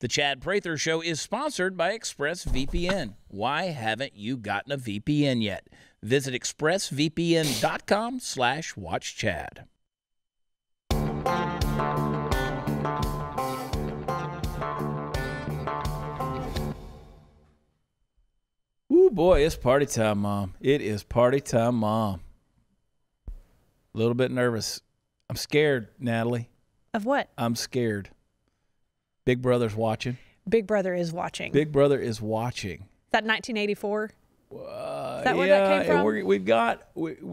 The Chad Prather Show is sponsored by ExpressVPN. Why haven't you gotten a VPN yet? Visit expressvpn.com/watchchad. Ooh, boy, it's party time, Mom. It is party time, Mom. A little bit nervous. I'm scared, Natalie. Of what? I'm scared. Big Brother's watching. Big Brother is watching. Big Brother is watching. Is that 1984? Is that where that came from? We're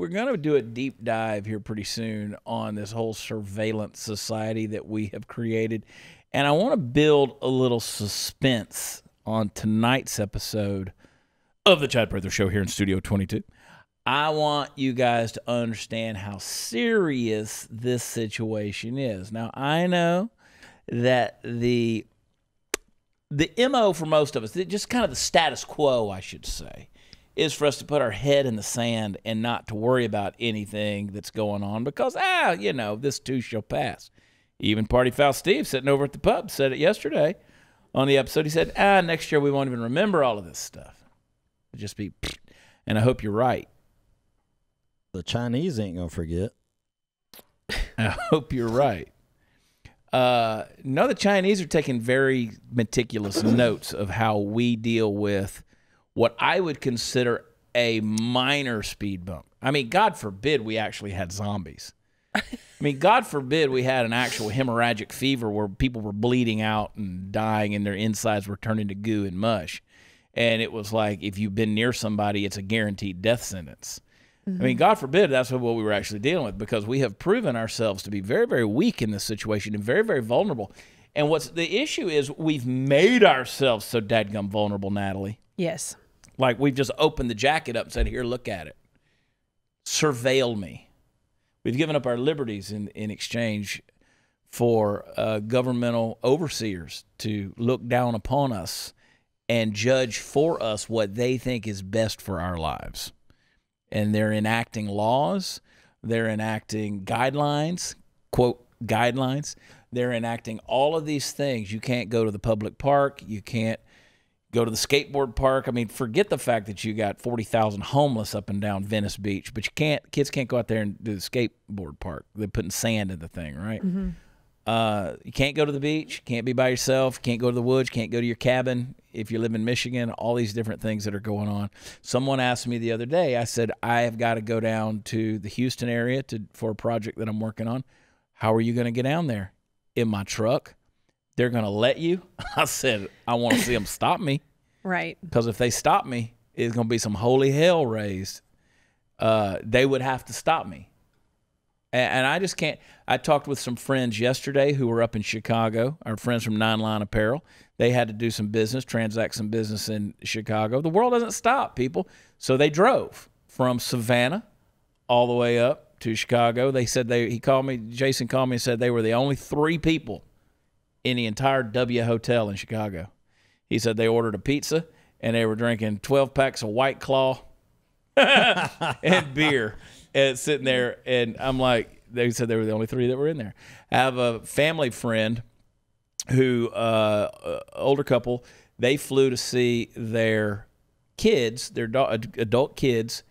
going to do a deep dive here pretty soon on this whole surveillance society that we have created. And I want to build a little suspense on tonight's episode of the Chad Prather Show here in Studio 22. I want you guys to understand how serious this situation is. Now, I know that the MO for most of us, just kind of the status quo, I should say, is for us to put our head in the sand and not to worry about anything that's going on because, this too shall pass. Even Party Foul Steve sitting over at the pub said it yesterday on the episode. He said, next year we won't even remember all of this stuff. It'll just be, and I hope you're right. The Chinese ain't going to forget. I hope you're right. No, the Chinese are taking very meticulous notes of how we deal with what I would consider a minor speed bump. I mean, God forbid we actually had zombies. I mean, God forbid we had an actual hemorrhagic fever where people were bleeding out and dying and their insides were turning to goo and mush. And it was like, if you've been near somebody, it's a guaranteed death sentence. I mean, God forbid that's what we were actually dealing with because we have proven ourselves to be very, very weak in this situation and very, very vulnerable. And what's the issue is we've made ourselves so dadgum vulnerable, Natalie. Yes. Like we've just opened the jacket up and said, here, look at it. Surveil me. We've given up our liberties in exchange for governmental overseers to look down upon us and judge for us what they think is best for our lives. And they're enacting laws, they're enacting guidelines, quote, guidelines. They're enacting all of these things. You can't go to the public park. You can't go to the skateboard park. I mean, forget the fact that you got 40,000 homeless up and down Venice Beach, but kids can't go out there and do the skateboard park. They're putting sand in the thing, right? Mm-hmm. You can't go to the beach, can't be by yourself, can't go to the woods, can't go to your cabin if you live in Michigan, all these different things that are going on. Someone asked me the other day, I said, I have got to go down to the Houston area for a project that I'm working on. How are you going to get down there? In my truck? They're going to let you? I said, I want to see them stop me. Right. Because if they stop me, it's going to be some holy hell raised. They would have to stop me. And I just can't. I talked with some friends yesterday who were up in Chicago, our friends from Nine Line Apparel. They had to do some business, transact some business in Chicago. The world doesn't stop, people. So they drove from Savannah all the way up to Chicago. They said Jason called me and said they were the only 3 people in the entire W Hotel in Chicago. He said they ordered a pizza and they were drinking 12 packs of White Claw and beer. And sitting there, and I'm like, they said they were the only 3 that were in there. I have a family friend who, older couple, they flew to see their kids, their adult kids,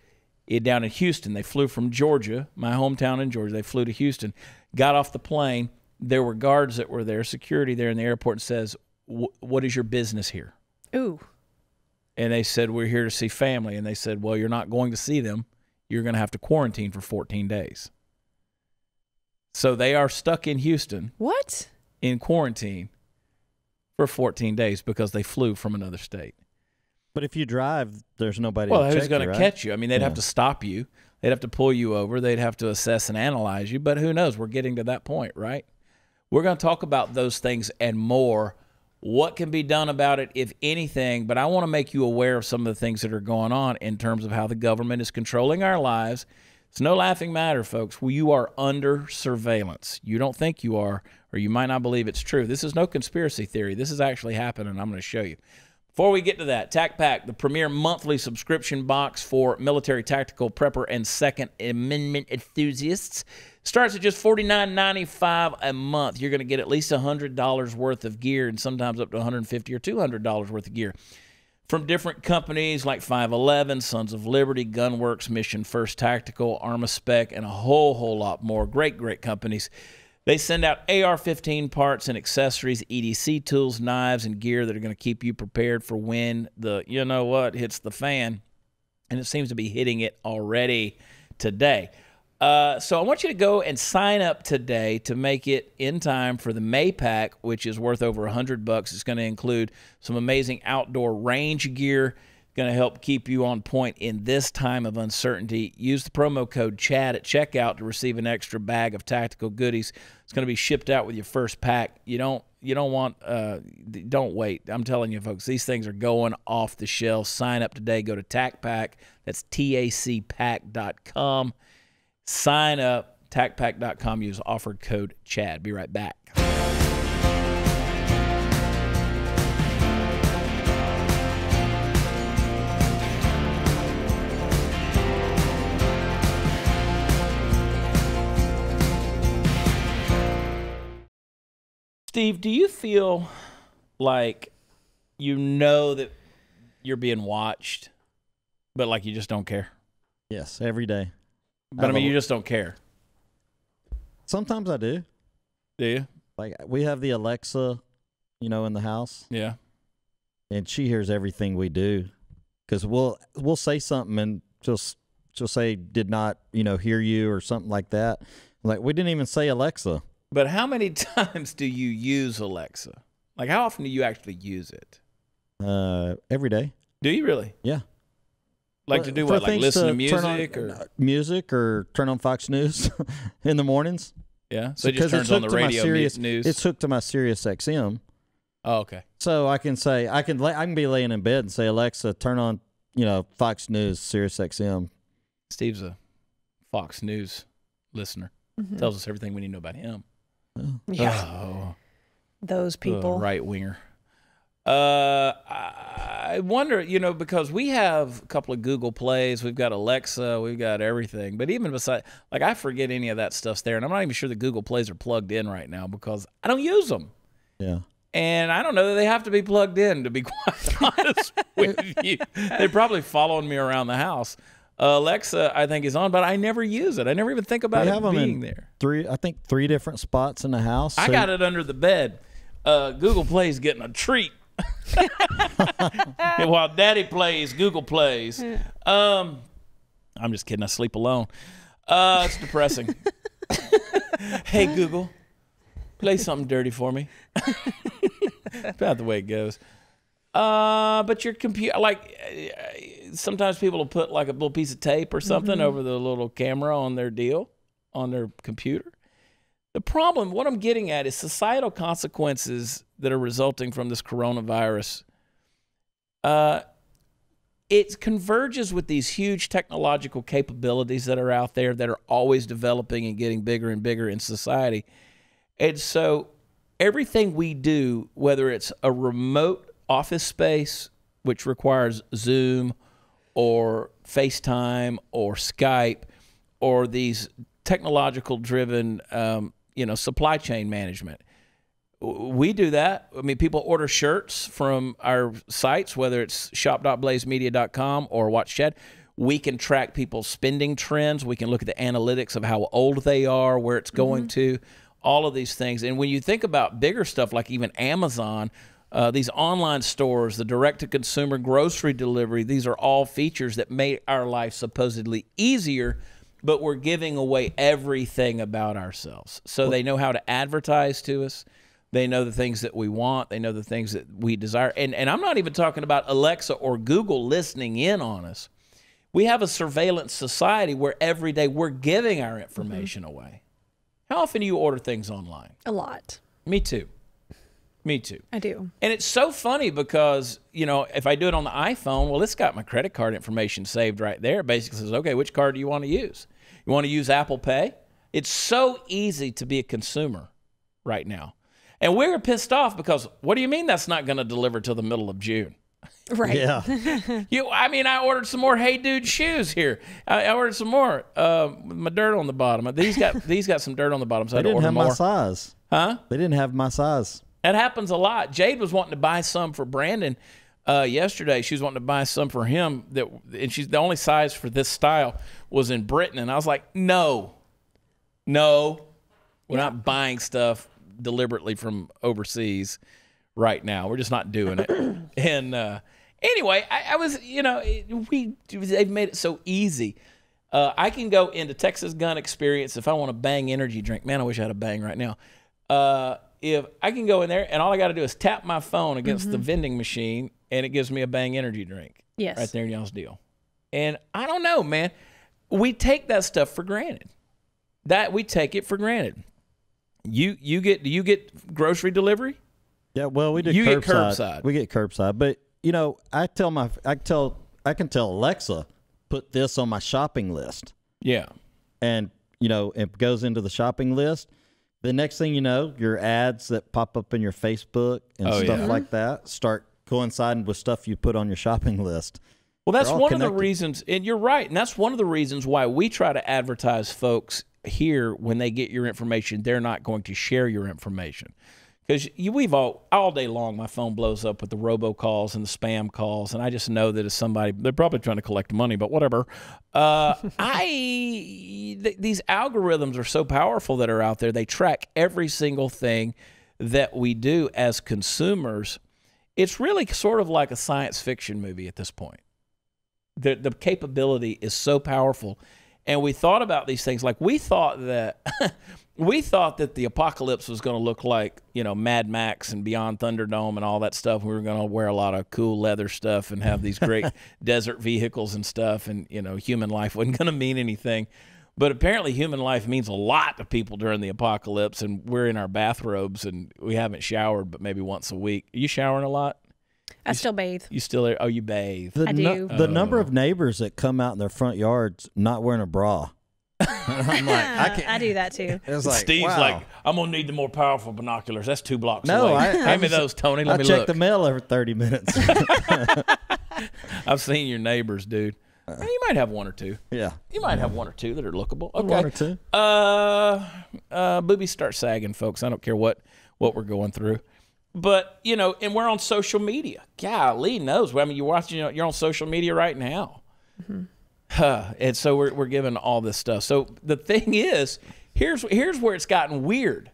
down in Houston. They flew from Georgia, my hometown in Georgia. They flew to Houston, got off the plane. There were guards that were there, security there in the airport, and says, what is your business here? Ooh. And they said, we're here to see family. And they said, well, you're not going to see them. You're going to have to quarantine for 14 days. So they are stuck in Houston. What? In quarantine for 14 days because they flew from another state. But if you drive, there's nobody well, to check who's going you, to right? catch you? I mean, they'd have to stop you. They'd have to pull you over. They'd have to assess and analyze you. But who knows? We're getting to that point, right? We're going to talk about those things and more. What can be done about it, if anything? But I want to make you aware of some of the things that are going on in terms of how the government is controlling our lives. It's no laughing matter, folks. You are under surveillance. You don't think you are, or you might not believe it's true. This is no conspiracy theory. This is actually happening. I'm going to show you. Before we get to that, TAC Pack, the premier monthly subscription box for military tactical prepper and Second Amendment enthusiasts. Starts at just $49.95 a month. You're going to get at least $100 worth of gear and sometimes up to $150 or $200 worth of gear from different companies like 511, Sons of Liberty, Gunworks, Mission First Tactical, Armaspec, and a whole lot more. Great companies. They send out AR-15 parts and accessories, EDC tools, knives, and gear that are going to keep you prepared for when the hits the fan. And it seems to be hitting it already today. So I want you to go and sign up today to make it in time for the May Pack, which is worth over $100. It's going to include some amazing outdoor range gear, going to help keep you on point in this time of uncertainty. Use the promo code CHAD at checkout to receive an extra bag of tactical goodies. It's going to be shipped out with your first pack. Don't wait. I'm telling you, folks, these things are going off the shelves. Sign up today. Go to TacPack. That's TACPack.com. Sign up, TacPack.com. Use offer code CHAD. Be right back. Steve, do you feel like you know that you're being watched, but like you just don't care? Yes, every day. But I mean, you just don't care. Sometimes I do. Do you? Like, we have the Alexa, in the house. Yeah. And she hears everything we do. Because we'll say something and she'll say, did not, hear you or something like that. Like, we didn't even say Alexa. But how many times do you use Alexa? Like, how often do you actually use it? Every day. Do you really? Yeah. Like to do what? Like listen to music or music or turn on Fox News in the mornings? Yeah. So it just turns on the radio news. It's hooked to my Sirius XM. Oh, okay. So I can say I can be laying in bed and say, Alexa, turn on Fox News, Sirius XM. Steve's a Fox News listener. Mm-hmm. Tells us everything we need to know about him. Oh. Yeah. Oh. Those people. Right winger. I wonder, because we have a couple of Google Plays, we've got Alexa, we've got everything. But even beside, like, I forget any of that stuff's there, and I'm not even sure the Google Plays are plugged in right now because I don't use them. Yeah. And I don't know that they have to be plugged in, to be quite honest with you. They're probably following me around the house. Alexa, I think, is on, but I never use it. I never even think about it being there. Three different spots in the house. I got it under the bed. Google Play's getting a treat. While Daddy plays, Google plays. I'm just kidding. I sleep alone. It's depressing. Hey, Google, play something dirty for me. About the way it goes. But your computer, like, sometimes people will put like a little piece of tape or something over the little camera on their computer. The problem, what I'm getting at, is societal consequences that are resulting from this coronavirus. It converges with these huge technological capabilities that are out there that are always developing and getting bigger and bigger in society. And so everything we do, whether it's a remote office space, which requires Zoom or FaceTime or Skype, or these technological-driven supply chain management. We do that. I mean, people order shirts from our sites, whether it's shop.blazemedia.com or Watch Chad. We can track people's spending trends. We can look at the analytics of how old they are, where it's going to, all of these things. And when you think about bigger stuff like even Amazon, these online stores, the direct-to-consumer grocery delivery, these are all features that make our life supposedly easier, but we're giving away everything about ourselves. So they know how to advertise to us. They know the things that we want. They know the things that we desire. And I'm not even talking about Alexa or Google listening in on us. We have a surveillance society where every day we're giving our information away. How often do you order things online? A lot. Me too. Me too. I do. And it's so funny because, if I do it on the iPhone, well, it's got my credit card information saved right there. It basically says, okay, which card do you want to use? You want to use Apple Pay? It's so easy to be a consumer right now. And we're pissed off because what do you mean that's not going to deliver till the middle of June? Right. Yeah. I ordered some more Hey Dude shoes here. I ordered some more. My dirt on the bottom. These got some dirt on the bottom, so I They had to didn't order have more. my size. Huh? They didn't have my size. That happens a lot. Jade was wanting to buy some for Brandon yesterday. She was wanting to buy some for him, and she's the only size for this style was in Britain. And I was like, no, we're not buying stuff deliberately from overseas right now. We're just not doing it. And anyway, I was, they've made it so easy. I can go into Texas Gun Experience if I want a Bang energy drink. Man, I wish I had a Bang right now. If I can go in there and all I got to do is tap my phone against the vending machine and it gives me a Bang energy drink. Yes. Right there in y'all's deal. And I don't know, man. We take that stuff for granted. We take it for granted. Do you get grocery delivery? Yeah, well, we do You get curbside. curbside. We get curbside. But, I can tell Alexa, put this on my shopping list. Yeah. And, it goes into the shopping list. The next thing you know, your ads that pop up in your Facebook and stuff like that start coinciding with stuff you put on your shopping list. Well, that's one of the reasons, and you're right, and that's one of the reasons why we try to advertise folks here when they get your information, they're not going to share your information. Because we've all day long, my phone blows up with the robocalls and the spam calls, and I just know that it's somebody, they're probably trying to collect money, but whatever. These algorithms are so powerful that are out there. They track every single thing that we do as consumers. It's really sort of like a science fiction movie at this point. The capability is so powerful. And we thought about these things like we thought that the apocalypse was going to look like, Mad Max and Beyond Thunderdome and all that stuff. We were going to wear a lot of cool leather stuff and have these great desert vehicles and stuff. And, human life wasn't going to mean anything. But apparently human life means a lot to people during the apocalypse. And we're in our bathrobes and we haven't showered but maybe once a week. Are you showering a lot? I still bathe. You still? Oh, you bathe. I do. The number of neighbors that come out in their front yards not wearing a bra. I'm like, I do that too. It's like, Steve's wow. like, I'm gonna need the more powerful binoculars. That's 2 blocks No, away. I Hand me those, Tony. Let I me check look. the mail every 30 minutes. I've seen your neighbors, dude. You might have one or two. Yeah. You might have one or two that are lookable. Okay. One or two. Boobies start sagging, folks. I don't care what we're going through. But, and we're on social media. Golly knows. I mean, you're watching, you're on social media right now. And so we're given all this stuff. So the thing is, here's where it's gotten weird.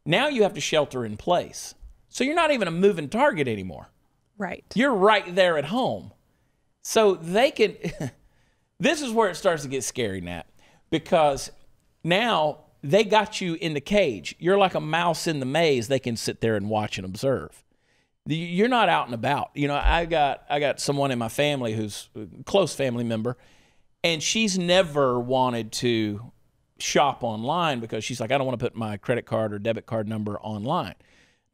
Now you have to shelter in place. So you're not even a moving target anymore. Right. You're right there at home. So they can, this is where it starts to get scary, Nat, because now they got you in the cage. You're like a mouse in the maze. They can sit there and watch and observe. You're not out and about. I got someone in my family who's a close family member, and she's never wanted to shop online because she's like, I don't want to put my credit card or debit card number online.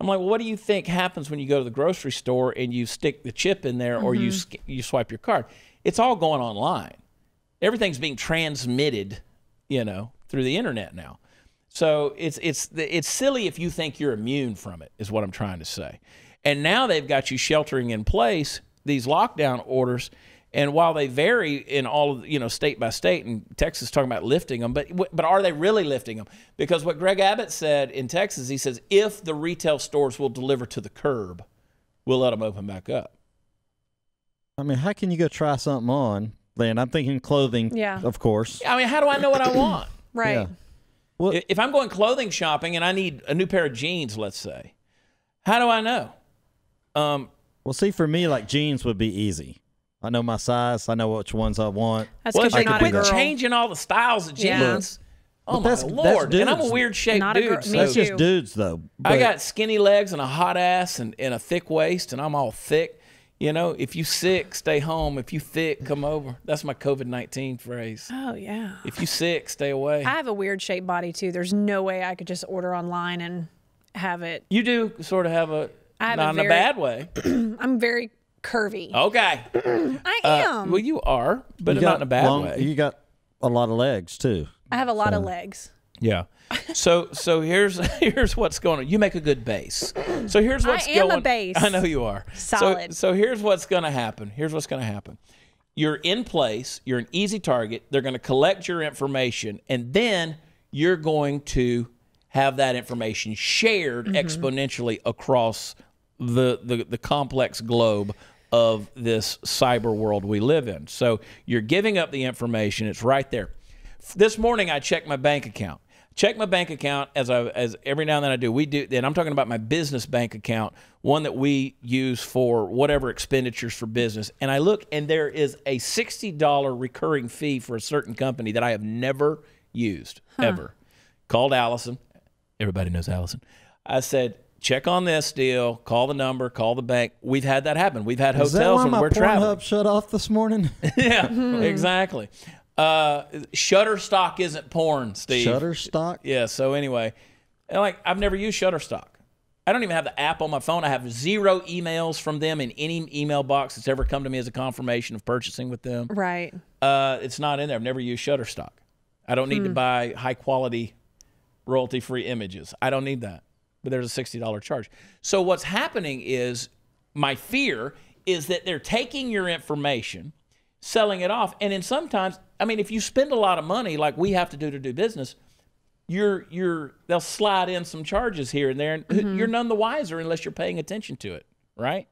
I'm like, well, what do you think happens when you go to the grocery store and you stick the chip in there or you swipe your card? It's all going online. Everything's being transmitted, through the internet now. So it's silly if you think you're immune from it, is what I'm trying to say. And now they've got you sheltering in place, these lockdown orders, and while they vary in all of, state by state, and Texas is talking about lifting them, but are they really lifting them? Because what Greg Abbott said in Texas, he says, if the retail stores will deliver to the curb, we'll let them open back up. I mean, how can you go try something on? Then I'm thinking clothing, of course. I mean, how do I know what I want? Right. Yeah. Well, If I'm going clothing shopping and I need a new pair of jeans, let's say, how do I know? Well, see, for me, like jeans would be easy. I know my size. I know which ones I want. That's because you're not a girl. Changing all the styles of jeans. Oh, my That's Lord. And I'm a dudes. weird shaped Not a girl- dude. me That's too. just dudes, though. I But- got skinny legs and a hot ass and a thick waist, and I'm all thick. If you sick, stay home. If you thick, come over. That's my COVID-19 phrase. Oh, yeah. If you sick, stay away. I have a weird shaped body, too. There's no way I could just order online and have it. You do sort of have I have not in a bad way. I'm very curvy. Okay. I am. Well, you are, but You not got in a bad way. You got a lot of legs, too. I have a lot of legs. Yeah. So here's what's going on. You make a good base. So here's what's going on. I am a base. I know you are. Solid. So here's what's going to happen. Here's what's going to happen. You're in place. You're an easy target. They're going to collect your information, and then you're going to have that information shared exponentially across the complex globe of this cyber world we live in. So you're giving up the information. It's right there. This morning I checked my bank account. Check my bank account as every now and then I do. We do, and I'm talking about my business bank account, one that we use for whatever expenditures for business. And I look, and there is a $60 recurring fee for a certain company that I have never used ever. Called Allison. Everybody knows Allison. I said, check on this deal. Call the number. Call the bank. We've had that happen. We've had hotels when we're traveling. Pornhub shut off this morning? Yeah, exactly. Shutterstock isn't porn, Steve. Shutterstock? Yeah, so anyway, I've never used Shutterstock. I don't even have the app on my phone. I have 0 emails from them in any email box that's ever come to me as a confirmation of purchasing with them. Right. It's not in there. I've never used Shutterstock. I don't need to buy high-quality, royalty-free images. I don't need that. But there's a $60 charge. So what's happening is, my fear is that they're taking your information, selling it off, and then sometimes, I mean, if you spend a lot of money like we have to do business, they'll slide in some charges here and there, and you're none the wiser unless you're paying attention to it, right?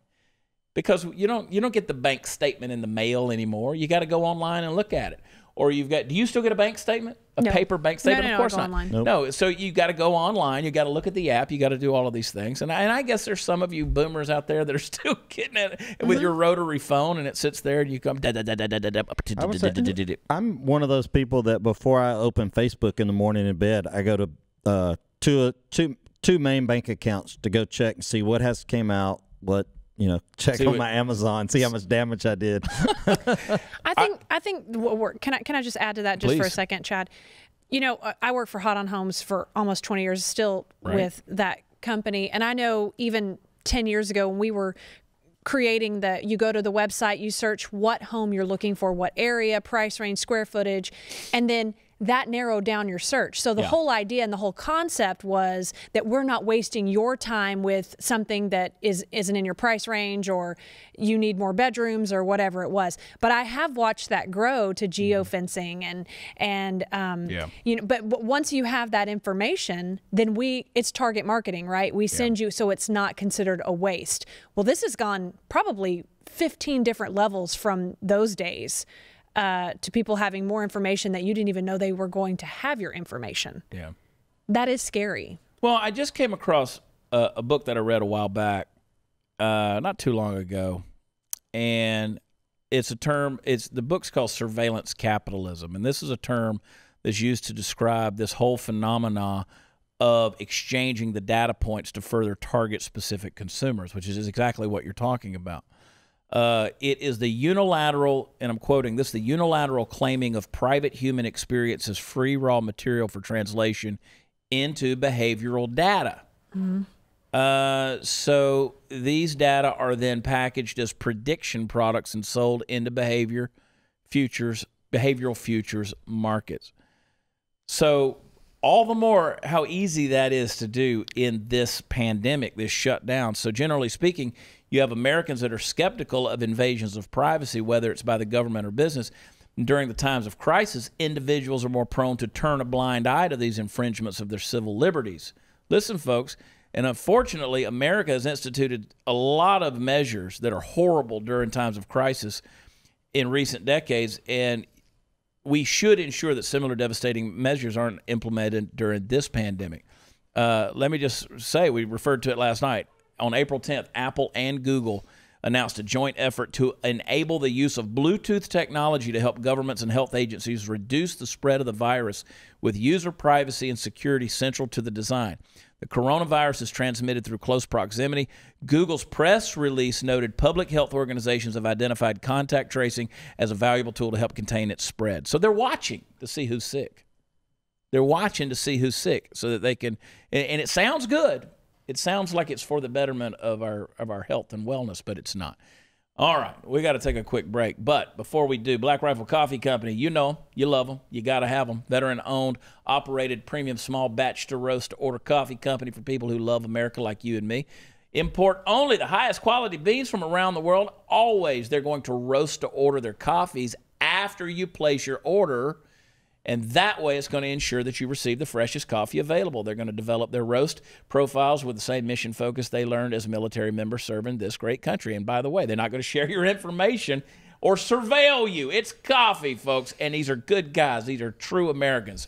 Because you don't get the bank statement in the mail anymore. You got to go online and look at it. Or do you still get a bank statement? A paper bank statement? No, of course not. online. Nope. No, so you got to go online. You got to look at the app. You got to do all of these things. And I guess there's some of you boomers out there that are still getting it with your rotary phone, and it sits there, and you come. I'm one of those people that before I open Facebook in the morning in bed, I go to two main bank accounts to go check and see what has came out, check on my Amazon, see how much damage I did. I think can I just add to that just for a second, Chad? I work for Hot on Homes for almost 20 years, still with that company, and I know even 10 years ago when we were creating you go to the website, you search what home you're looking for, what area, price range, square footage, and then that narrowed down your search. So the whole idea and the whole concept was that we're not wasting your time with something that isn't in your price range, or you need more bedrooms or whatever it was. But I have watched that grow to geofencing but once you have that information, then it's target marketing, right? We send you, so it's not considered a waste. Well, this has gone probably 15 different levels from those days. To people having more information that you didn't even know they were going to have your information. Yeah. That is scary. Well, I just came across a book that I read a while back, not too long ago, and the book's called Surveillance Capitalism, and this is a term that's used to describe this whole phenomena of exchanging the data points to further target specific consumers, which is exactly what you're talking about. It is the unilateral, and I'm quoting this, the unilateral claiming of private human experience as free raw material for translation into behavioral data. So these data are then packaged as prediction products and sold into behavioral futures markets. So all the more how easy that is to do in this pandemic, this shutdown. So generally speaking, you have Americans that are skeptical of invasions of privacy, whether it's by the government or business. During the times of crisis, individuals are more prone to turn a blind eye to these infringements of their civil liberties. Listen, folks, and unfortunately, America has instituted a lot of measures that are horrible during times of crisis in recent decades, and we should ensure that similar devastating measures aren't implemented during this pandemic. Let me just say, we referred to it last night. On April 10th, Apple and Google announced a joint effort to enable the use of Bluetooth technology to help governments and health agencies reduce the spread of the virus, with user privacy and security central to the design. The coronavirus is transmitted through close proximity. Google's press release noted public health organizations have identified contact tracing as a valuable tool to help contain its spread. So they're watching to see who's sick. They're watching to see who's sick so that they can, and it sounds good. It sounds like it's for the betterment of our health and wellness, but it's not. All right, we got to take a quick break. But before we do, Black Rifle Coffee Company, you know, you love them. You got to have them. Veteran-owned, operated, premium small batch to roast to order coffee company for people who love America like you and me. Import only the highest quality beans from around the world. Always, they're going to roast to order their coffees after you place your order. And that way, it's going to ensure that you receive the freshest coffee available. They're going to develop their roast profiles with the same mission focus they learned as military members serving this great country. And by the way, they're not going to share your information or surveil you. It's coffee, folks, and these are good guys. These are true Americans.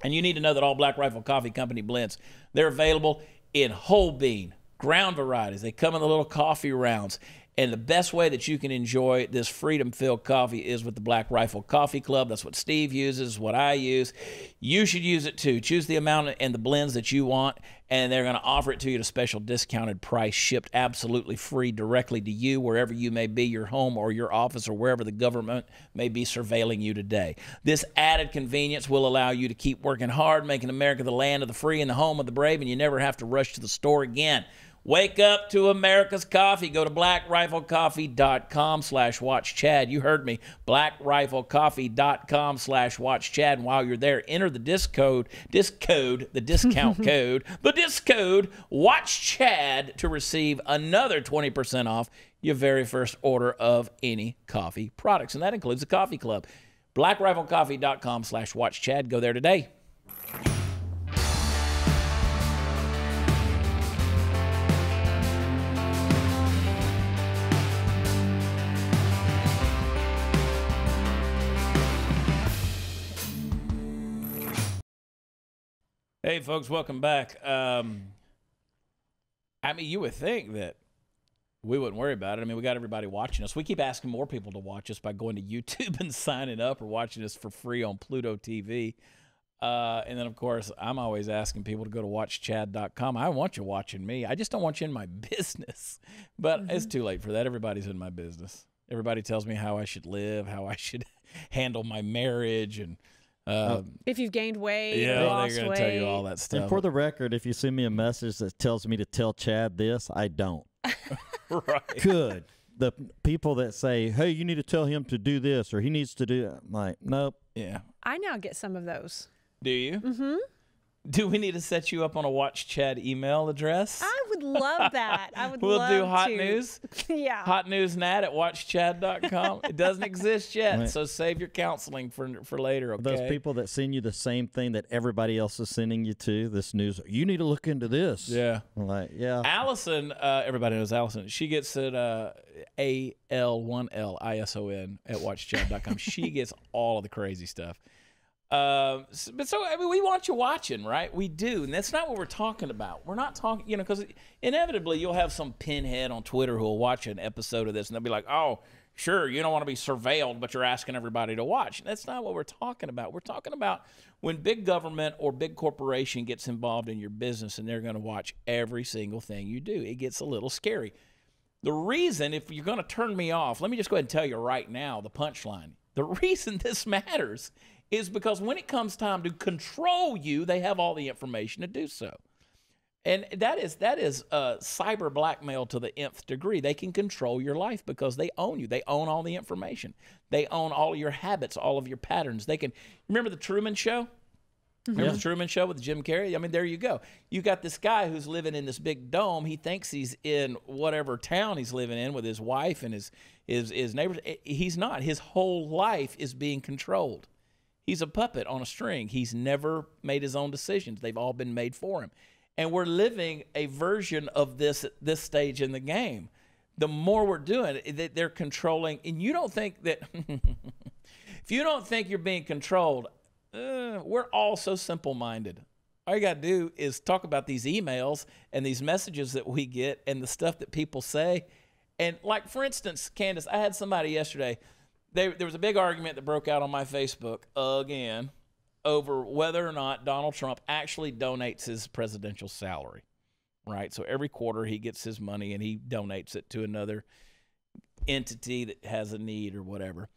And you need to know that all Black Rifle Coffee Company blends, they're available in whole bean, ground varieties. They come in the little coffee rounds. And the best way that you can enjoy this freedom-filled coffee is with the Black Rifle Coffee Club. That's what Steve uses, what I use. You should use it too. Choose the amount and the blends that you want, and they're going to offer it to you at a special discounted price, shipped absolutely free directly to you, wherever you may be, your home or your office or wherever the government may be surveilling you today. This added convenience will allow you to keep working hard, making America the land of the free and the home of the brave, and you never have to rush to the store again. Wake up to America's coffee. Go to blackriflecoffee.com/watchchad. You heard me. blackriflecoffee.com/watchchad. And while you're there, enter the discount code, WATCHCHAD to receive another 20% off your very first order of any coffee products. And that includes the coffee club. blackriflecoffee.com/watchchad. Go there today. Hey, folks, welcome back. I mean, you would think that we wouldn't worry about it. I mean, we got everybody watching us. We keep asking more people to watch us by going to YouTube and signing up or watching us for free on Pluto TV. And then, of course, I'm always asking people to go to watchchad.com. I want you watching me. I just don't want you in my business. But it's too late for that. Everybody's in my business. Everybody tells me how I should live, how I should handle my marriage, and if you've gained weight, yeah, lost they're going to tell you all that stuff. And for the record, if you send me a message that tells me to tell Chad this, I don't. Right. Good. The people that say, hey, you need to tell him to do this or he needs to do it, I'm like, nope. Yeah. I now get some of those. Do you? Mm-hmm. Do we need to set you up on a Watch Chad email address? I would love that. I would we'll love do hot to. news. Yeah. Hot news nat at watchchad.com. It doesn't exist yet, so save your counseling for later, okay? Those people that send you the same thing that everybody else is sending you to, this news, you need to look into this. Yeah. I'm like, yeah. Allison, everybody knows Allison. She gets it AL1LISON at watchchad.com. She gets all of the crazy stuff. But so, I mean, we want you watching, right? We do. And that's not what we're talking about. We're not talking, you know, because inevitably you'll have some pinhead on Twitter who will watch an episode of this and they'll be like, oh, sure, you don't want to be surveilled, but you're asking everybody to watch. That's not what we're talking about. We're talking about when big government or big corporation gets involved in your business and they're going to watch every single thing you do. It gets a little scary. The reason, if you're going to turn me off, let me just go ahead and tell you right now, the punchline. The reason this matters is because when it comes time to control you, they have all the information to do so. And that is cyber blackmail to the nth degree. They can control your life because they own you. They own all the information. They own all of your habits, all of your patterns. They can remember the Truman Show? Remember the Truman Show with Jim Carrey? I mean, there you go. You got this guy who's living in this big dome. He thinks he's in whatever town he's living in with his wife and his neighbors. He's not. His whole life is being controlled. He's a puppet on a string. He's never made his own decisions. They've all been made for him. And we're living a version of this at this stage in the game. The more we're doing it, they're controlling. And you don't think that, if you don't think you're being controlled, we're all so simple-minded. All you got to do is talk about these emails and these messages that we get and the stuff that people say. And like, for instance, Candace, I had somebody yesterday, there was a big argument that broke out on my Facebook again over whether or not Donald Trump actually donates his presidential salary, right? So every quarter he gets his money and he donates it to another entity that has a need or whatever.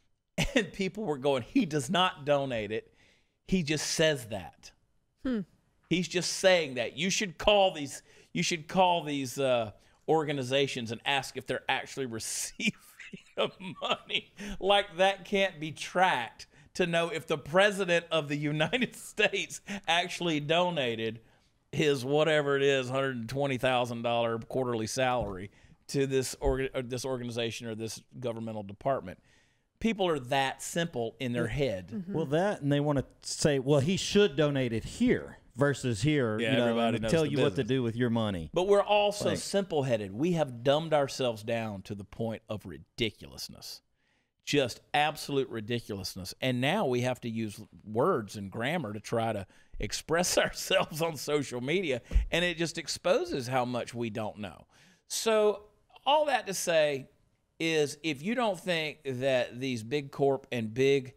And people were going, he does not donate it. He just says that. He's just saying that. You should call these organizations and ask if they're actually receiving of money like that can't be tracked to know if the president of the United States actually donated his whatever it is, $120,000 quarterly salary to this organization or this governmental department. People are that simple in their head. Mm-hmm. Well, that, and they want to say, well, he should donate it here versus here, yeah, and tell you what to do with your money. But we're also simple-headed. We have dumbed ourselves down to the point of ridiculousness, just absolute ridiculousness. And now we have to use words and grammar to try to express ourselves on social media, and it just exposes how much we don't know. So all that to say is, if you don't think that these big corp and big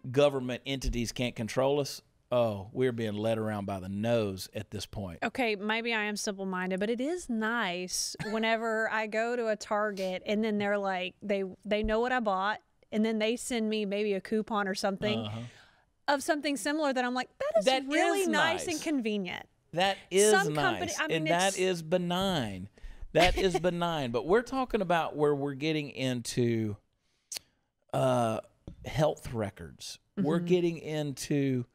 government entities can't control us, oh, we're being led around by the nose at this point. Okay, maybe I am simple-minded, but it is nice whenever I go to a Target and then they're like, they know what I bought, and then they send me maybe a coupon or something of something similar that I'm like, that is really nice and convenient. That is nice, and that is benign. That is benign. But we're talking about where we're getting into health records. We're getting into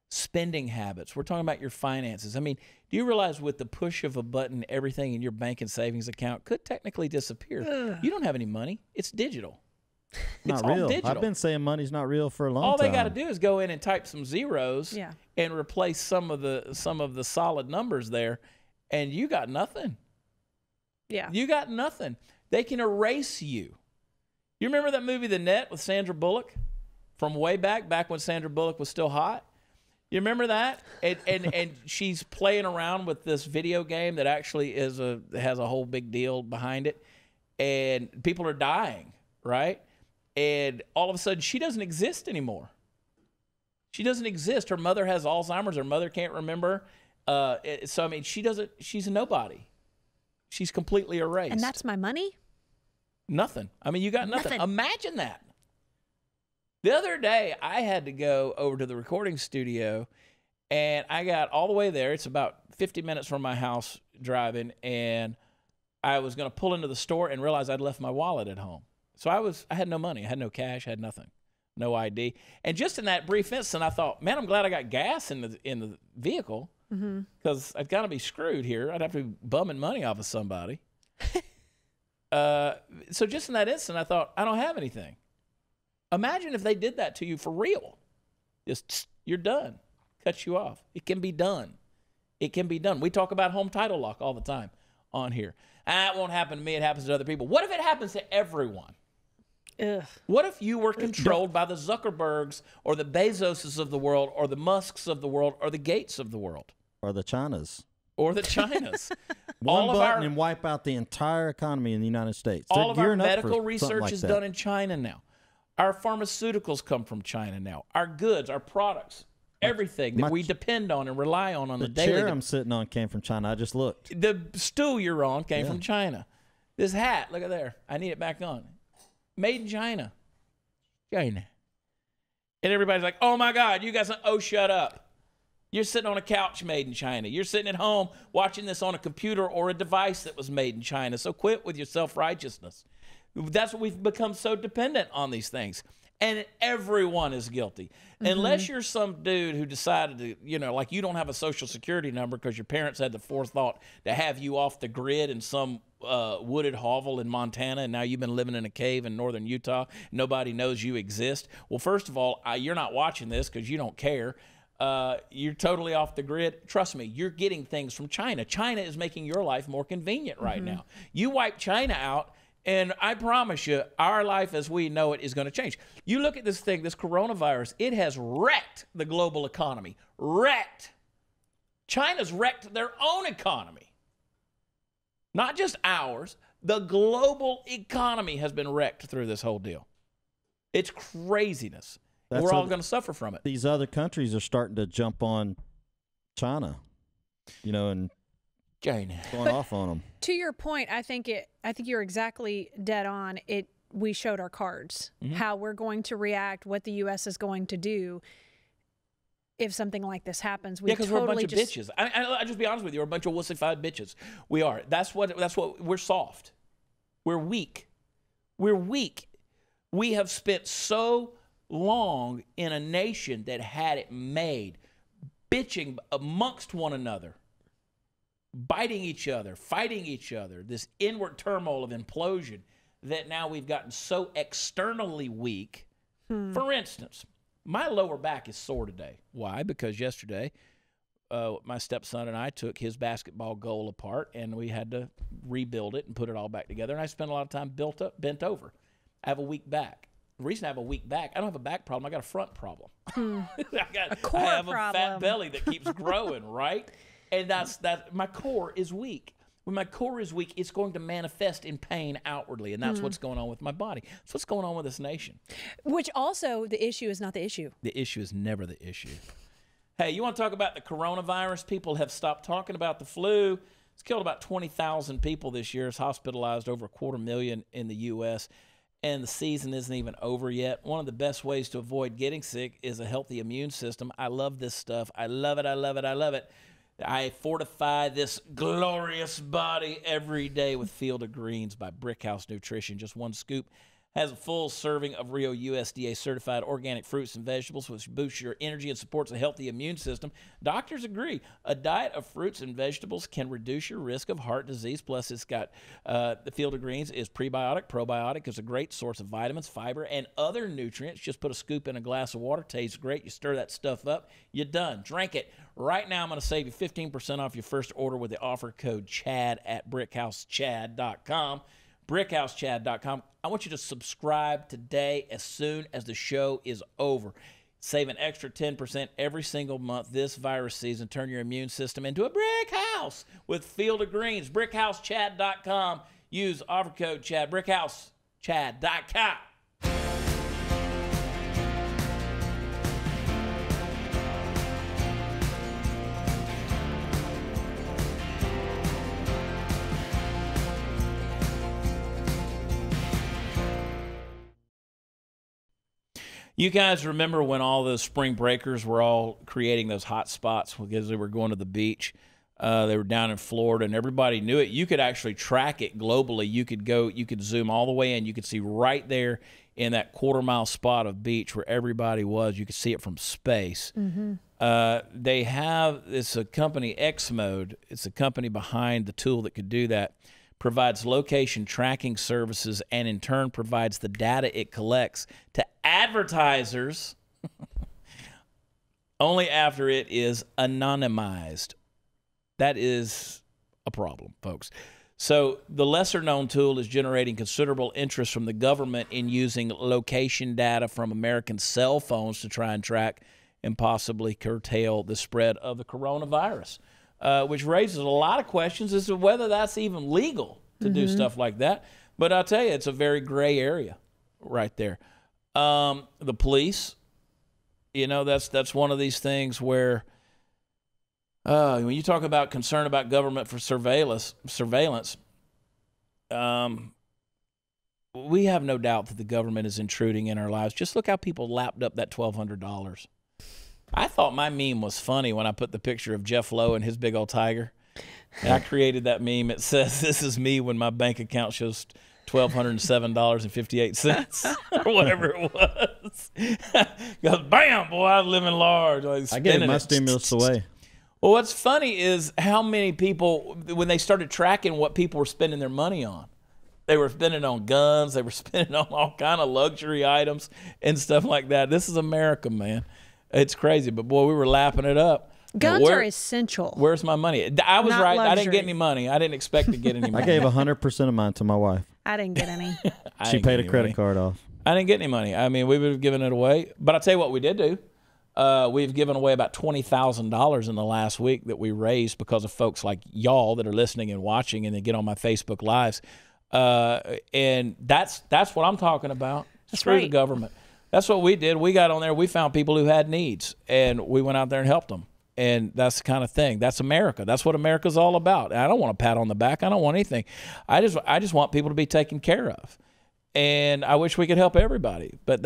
spending habits. We're talking about your finances. I mean, do you realize with the push of a button, everything in your bank and savings account could technically disappear? Ugh. You don't have any money. It's digital. It's not real. Digital. I've been saying money's not real for a long time. All they got to do is go in and type some zeros and replace some of the solid numbers there, and you got nothing. Yeah. You got nothing. They can erase you. You remember that movie The Net with Sandra Bullock from way back when Sandra Bullock was still hot? You remember that? And she's playing around with this video game that actually has a whole big deal behind it, and people are dying, right? And all of a sudden, she doesn't exist anymore. She doesn't exist. Her mother has Alzheimer's. Her mother can't remember. So I mean, she's a nobody. She's completely erased. And that's my money? Nothing. I mean, you got nothing. Imagine that. The other day, I had to go over to the recording studio, and I got all the way there. It's about 50 minutes from my house driving, and I was going to pull into the store and realize I'd left my wallet at home. So I had no money. I had no cash. I had nothing. No ID. And just in that brief instant, I thought, man, I'm glad I got gas in the vehicle, because I'd got to be screwed here. I'd have to be bumming money off of somebody. So just in that instant, I thought, I don't have anything. Imagine if they did that to you for real. Just, you're done. Cut you off. It can be done. It can be done. We talk about home title lock all the time on here. It won't happen to me. It happens to other people. What if it happens to everyone? Ugh. What if you were controlled by the Zuckerbergs or the Bezoses of the world or the Musks of the world or the Gates of the world? Or the Chinas. Or the Chinas. One button and wipe out the entire economy in the United States. All of our medical research is done in China now. Our pharmaceuticals come from China now. Our goods, our products, everything that we depend on and rely on the daily. The chair I'm sitting on came from China. I just looked. The stool you're on came from China. This hat, look at there. I need it back on. Made in China. China. And everybody's like, oh, my God, you guys, shut up. You're sitting on a couch made in China. You're sitting at home watching this on a computer or a device that was made in China. So quit with your self-righteousness. That's what we've become so dependent on these things. And everyone is guilty. Unless you're some dude who decided to, like you don't have a social security number because your parents had the forethought to have you off the grid in some wooded hovel in Montana, and now you've been living in a cave in northern Utah. Nobody knows you exist. Well, first of all, you're not watching this because you don't care. You're totally off the grid. Trust me, you're getting things from China. China is making your life more convenient right now. You wipe China out, and I promise you, our life as we know it is going to change. You look at this thing, this coronavirus, it has wrecked the global economy. Wrecked. China's wrecked their own economy. Not just ours. The global economy has been wrecked through this whole deal. It's craziness. We're all going to suffer from it. These other countries are starting to jump on China, and going off on them. To your point, I think you're exactly dead on. We showed our cards, how we're going to react, what the U.S. is going to do if something like this happens. Because we're a bunch of bitches. I'll just be honest with you. We're a bunch of wussified bitches. We are. That's what we're soft. We're weak. We're weak. We have spent so long in a nation that had it made, bitching amongst one another, biting each other, fighting each other, this inward turmoil of implosion, that now we've gotten so externally weak. For instance, my lower back is sore today. Why? Because yesterday, my stepson and I took his basketball goal apart, and we had to rebuild it and put it all back together. And I spent a lot of time bent over. I have a weak back. The reason I have a weak back, I don't have a back problem. I got a front problem. I have a fat belly that keeps growing, right? And that's my core is weak. When my core is weak, it's going to manifest in pain outwardly, and that's what's going on with my body. That's what's going on with this nation. Which also, the issue is not the issue. The issue is never the issue. Hey, you want to talk about the coronavirus? People have stopped talking about the flu. It's killed about 20,000 people this year. It's hospitalized over 250,000 in the U.S., and the season isn't even over yet. One of the best ways to avoid getting sick is a healthy immune system. I love this stuff. I love it. I love it. I love it. I fortify this glorious body every day with Field of Greens by Brickhouse Nutrition. Just one scoop has a full serving of Rio USDA certified organic fruits and vegetables, which boosts your energy and supports a healthy immune system. Doctors agree a diet of fruits and vegetables can reduce your risk of heart disease. Plus, it's got the Field of Greens is prebiotic, probiotic. It's a great source of vitamins, fiber, and other nutrients. Just put a scoop in a glass of water. Tastes great. You stir that stuff up. You're done. Drink it. Right now, I'm going to save you 15% off your first order with the offer code CHAD at brickhousechad.com. brickhousechad.com. I want you to subscribe today as soon as the show is over. Save an extra 10% every single month this virus season. Turn your immune system into a brick house with Field of Greens. brickhousechad.com. Use offer code CHAD. brickhousechad.com. You guys remember when all those spring breakers were all creating those hot spots because they were going to the beach? They were down in Florida, and everybody knew it. You could actually track it globally. You could zoom all the way in. You could see right there in that quarter-mile spot of beach where everybody was. You could see it from space. They have, it's a company, X-Mode. It's a company behind the tool that could do that. Provides location tracking services and in turn provides the data it collects to advertisers only after it is anonymized. That is a problem, folks. So the lesser known tool is generating considerable interest from the government in using location data from American cell phones to try and track and possibly curtail the spread of the coronavirus. Which raises a lot of questions as to whether that's even legal to do stuff like that. But I'll tell you, it's a very gray area right there. The police, you know, that's one of these things where when you talk about concern about government for surveillance, we have no doubt that the government is intruding in our lives. Just look how people lapped up that $1,200. I thought my meme was funny when I put the picture of Jeff Lowe and his big old tiger. And I created that meme. It says, "This is me when my bank account shows $1,207.58 or whatever it was." Goes, bam, boy, I'm living large. I gave my stimulus away. Well, what's funny is how many people, when they started tracking what people were spending their money on, they were spending on guns, they were spending on all kind of luxury items and stuff like that. This is America, man. It's crazy, but boy, we were lapping it up. Guns are essential. Where's my money? I was right. Luxury. I didn't get any money. I didn't expect to get any money. I gave 100% of mine to my wife. I didn't get any. She paid a credit card off. I didn't get any money. I mean, we would have given it away. But I'll tell you what we did do. We've given away about $20,000 in the last week that we raised because of folks like y'all that are listening and watching and they get on my Facebook Lives. And that's what I'm talking about. Screw the government. That's what we did. We got on there. We found people who had needs, and we went out there and helped them. And that's the kind of thing. That's America. That's what America's all about. And I don't want a pat on the back. I don't want anything. I just want people to be taken care of. And I wish we could help everybody. But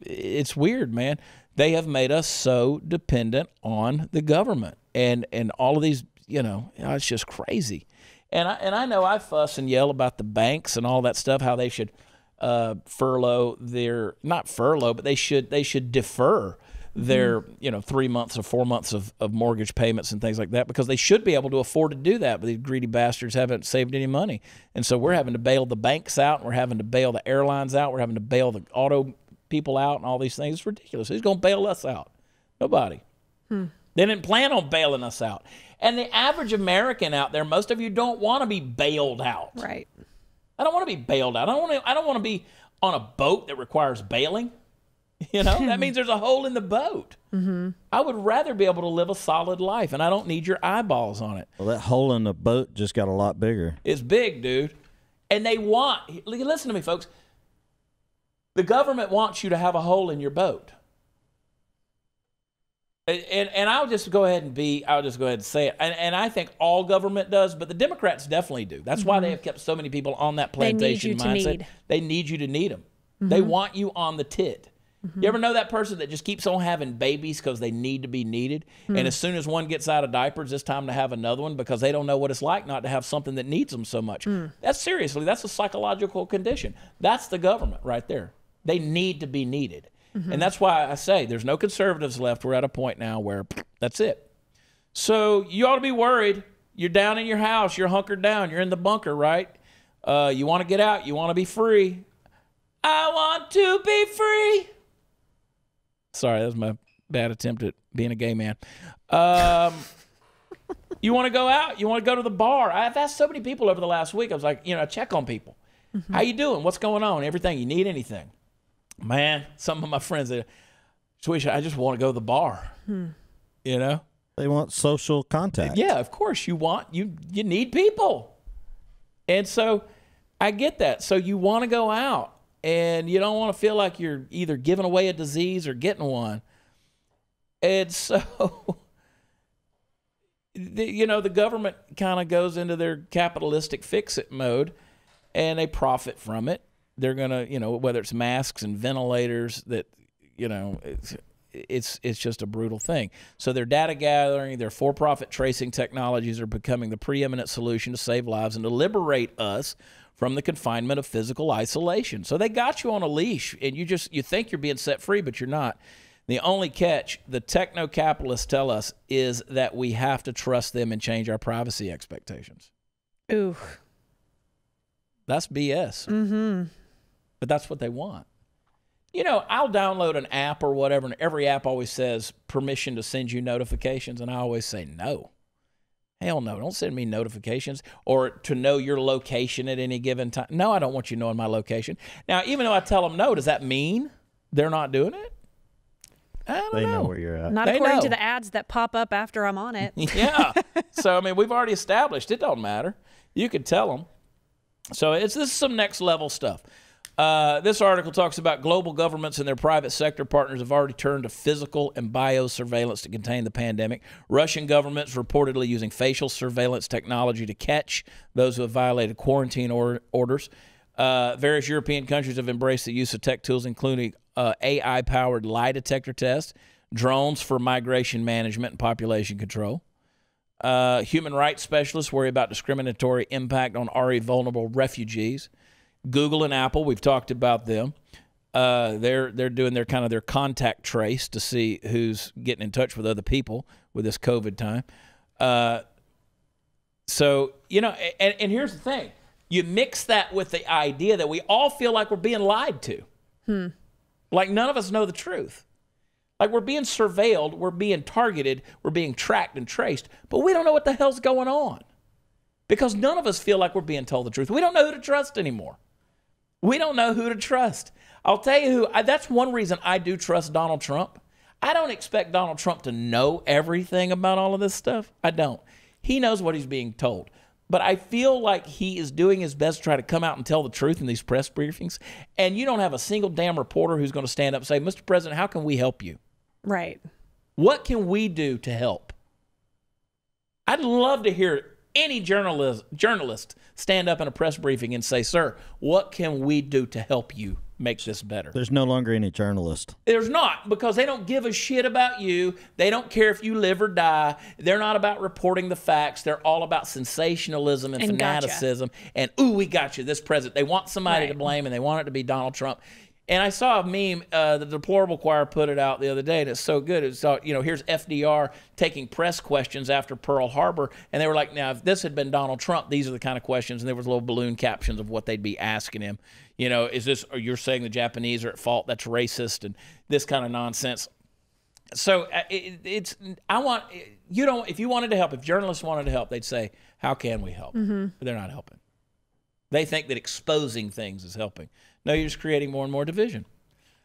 it's weird, man. They have made us so dependent on the government. And all of these, it's just crazy. And I know I fuss and yell about the banks and all that stuff, how they should furlough their, not furlough, but they should defer their 3 months or 4 months of mortgage payments and things like that, because they should be able to afford to do that, but these greedy bastards haven't saved any money. And so we're having to bail the banks out, and we're having to bail the airlines out, we're having to bail the auto people out and all these things. It's ridiculous. Who's going to bail us out? Nobody. They didn't plan on bailing us out. And the average American out there, most of you don't want to be bailed out. Right. I don't want to be bailed out. I don't want to be on a boat that requires bailing. That means there's a hole in the boat. I would rather be able to live a solid life, and I don't need your eyeballs on it. Well, that hole in the boat just got a lot bigger. It's big, dude. And listen to me, folks. The government wants you to have a hole in your boat. And I'll just go ahead and say it. And I think all government does, but the Democrats definitely do. That's why they have kept so many people on that plantation mindset. They need you to need them. They want you on the tit. You ever know that person that just keeps on having babies because they need to be needed? And as soon as one gets out of diapers, it's time to have another one because they don't know what it's like not to have something that needs them so much. That's a psychological condition. That's the government right there. They need to be needed. And that's why I say there's no conservatives left. We're at a point now where that's it. So you ought to be worried. You're down in your house. You're hunkered down. You're in the bunker, right? You want to get out. You want to be free. I want to be free. Sorry, that was my bad attempt at being a gay man. You want to go out? You want to go to the bar? I've asked so many people over the last week. I was like, check on people. How you doing? What's going on? Everything. You need anything? Man, some of my friends, I just want to go to the bar. They want social contact. Yeah, of course. You need people. And so I get that. So you want to go out, and you don't want to feel like you're either giving away a disease or getting one. And so, the government kind of goes into their capitalistic fix-it mode, and they profit from it. They're going to, whether it's masks and ventilators, that, it's just a brutal thing. So their data gathering, their for-profit tracing technologies are becoming the preeminent solution to save lives and to liberate us from the confinement of physical isolation. So they got you on a leash, and you think you're being set free, but you're not. The only catch, the techno-capitalists tell us, is that we have to trust them and change our privacy expectations. Ooh. That's BS. But that's what they want. I'll download an app or whatever, and every app always says permission to send you notifications, and I always say no. Hell no, don't send me notifications or to know your location at any given time. No, I don't want you knowing my location. Now, even though I tell them no, does that mean they're not doing it? I don't know. They know where you're at. Not according to the ads that pop up after I'm on it. Yeah. So, we've already established it don't matter. You could tell them. So this is some next level stuff. This article talks about global governments and their private sector partners have already turned to physical and biosurveillance to contain the pandemic. Russian governments reportedly using facial surveillance technology to catch those who have violated quarantine orders. Various European countries have embraced the use of tech tools, including AI-powered lie detector tests, drones for migration management and population control. Human rights specialists worry about discriminatory impact on already vulnerable refugees. Google and Apple, we've talked about them. They're doing their contact trace to see who's getting in touch with other people with this COVID time. So, and here's the thing. You mix that with the idea that we all feel like we're being lied to. Like none of us know the truth. Like we're being surveilled, we're being targeted, we're being tracked and traced, but we don't know what the hell's going on. Because none of us feel like we're being told the truth. We don't know who to trust anymore. We don't know who to trust. I'll tell you that's one reason I do trust Donald Trump. I don't expect Donald Trump to know everything about all of this stuff. I don't. He knows what he's being told. But I feel like he is doing his best to try to come out and tell the truth in these press briefings. And you don't have a single damn reporter who's going to stand up and say, Mr. President, how can we help you? Right. What can we do to help? I'd love to hear any journalist stand up in a press briefing and say, sir, what can we do to help you, make this better. There's no longer any journalist. There's not, because they don't give a shit about you. They don't care if you live or die. They're not about reporting the facts. They're all about sensationalism and fanaticism. Gotcha. And, ooh, we got you, this president. They want somebody to blame, and they want it to be Donald Trump. And I saw a meme, the Deplorable Choir put it out the other day, and it's so good. It's, you know, here's FDR taking press questions after Pearl Harbor, and they were like, now, if this had been Donald Trump, these are the kind of questions, and there was little balloon captions of what they'd be asking him. You know, is this, or you're saying the Japanese are at fault, that's racist, and this kind of nonsense. So if you wanted to help, if journalists wanted to help, they'd say, how can we help? But they're not helping. They think that exposing things is helping. No, you're just creating more and more division.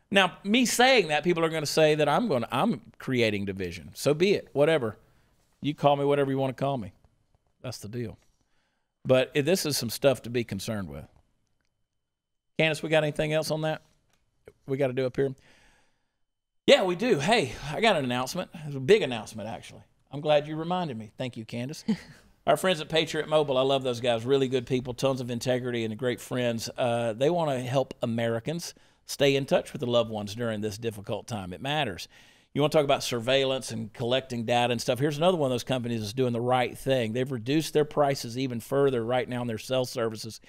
Now, me saying that, people are going to say that I'm creating division. So be it, whatever. You call me whatever you want to call me. That's the deal. But this is some stuff to be concerned with. Candace, we got anything else on that we got to do up here? Yeah, we do. Hey, I got an announcement. It's a big announcement, actually. I'm glad you reminded me. Thank you, Candace. Our friends at Patriot Mobile, I love those guys. Really good people, tons of integrity, and great friends. They want to help Americans stay in touch with the loved ones during this difficult time. It matters. You want to talk about surveillance and collecting data and stuff. Here's another one of those companies that's doing the right thing. They've reduced their prices even further right now on their cell services,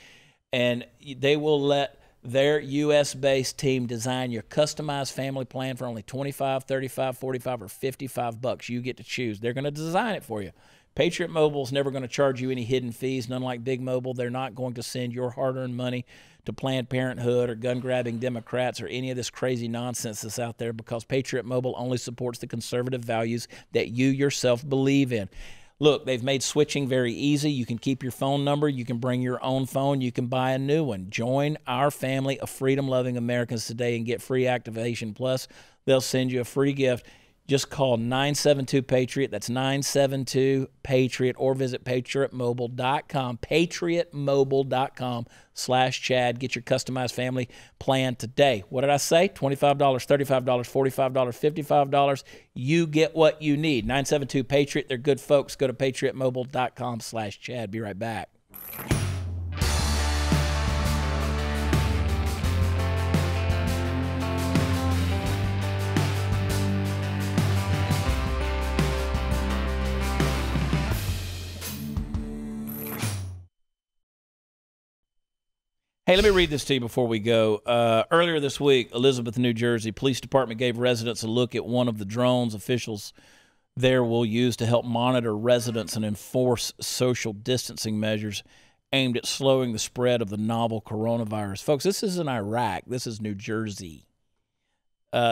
and they will let their U.S.-based team design your customized family plan for only $25, $35, $45, or $55. You get to choose. They're going to design it for you. Patriot Mobile is never going to charge you any hidden fees. None like Big Mobile. They're not going to send your hard-earned money to Planned Parenthood or gun-grabbing Democrats or any of this crazy nonsense that's out there, because Patriot Mobile only supports the conservative values that you yourself believe in. Look, they've made switching very easy. You can keep your phone number. You can bring your own phone. You can buy a new one. Join our family of freedom-loving Americans today and get free activation. Plus, they'll send you a free gift. Just call 972-PATRIOT. That's 972-PATRIOT, or visit patriotmobile.com, patriotmobile.com/Chad. Get your customized family plan today. What did I say? $25, $35, $45, $55. You get what you need. 972-PATRIOT. They're good folks. Go to patriotmobile.com/Chad. Be right back. Hey, let me read this to you before we go. Earlier this week, Elizabeth, New Jersey, Police Department gave residents a look at one of the drones officials there will use to help monitor residents and enforce social distancing measures aimed at slowing the spread of the novel coronavirus. Folks, this isn't Iraq. This is New Jersey.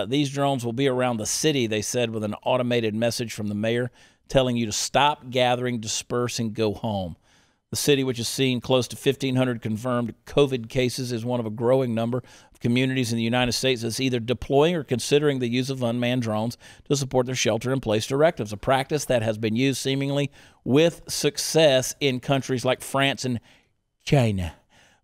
These drones will be around the city, they said, with an automated message from the mayor telling you to stop gathering, disperse, and go home. The city, which has seen close to 1,500 confirmed COVID cases, is one of a growing number of communities in the United States that's either deploying or considering the use of unmanned drones to support their shelter-in-place directives, a practice that has been used seemingly with success in countries like France and China.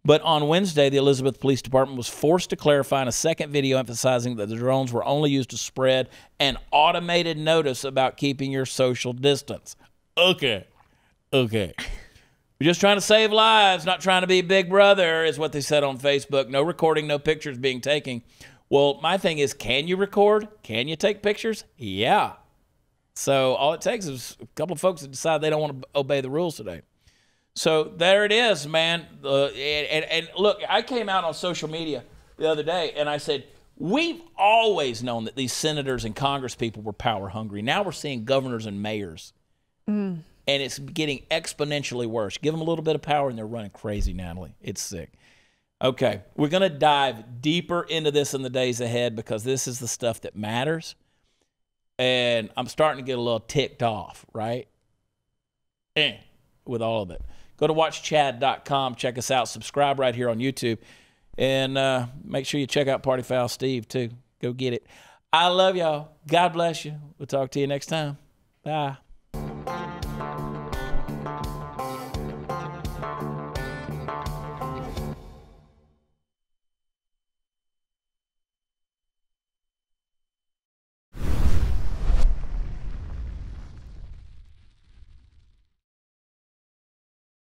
But on Wednesday, the Elizabeth Police Department was forced to clarify in a second video emphasizing that the drones were only used to spread an automated notice about keeping your social distance. Okay. We're just trying to save lives, not trying to be Big Brother, is what they said on Facebook. No recording, no pictures being taken. Well, my thing is, can you record? Can you take pictures? Yeah. So all it takes is a couple of folks that decide they don't want to obey the rules today. So there it is, man. And look, I came out on social media the other day, and I said, we've always known that these senators and Congress people were power hungry. Now we're seeing governors and mayors. And it's getting exponentially worse. Give them a little bit of power, and they're running crazy, Natalie. It's sick. Okay, we're going to dive deeper into this in the days ahead, because this is the stuff that matters. And I'm starting to get a little ticked off, right? With all of it. Go to watchchad.com. Check us out. Subscribe right here on YouTube. And make sure you check out Party Foul Steve, too. Go get it. I love y'all. God bless you. We'll talk to you next time. Bye.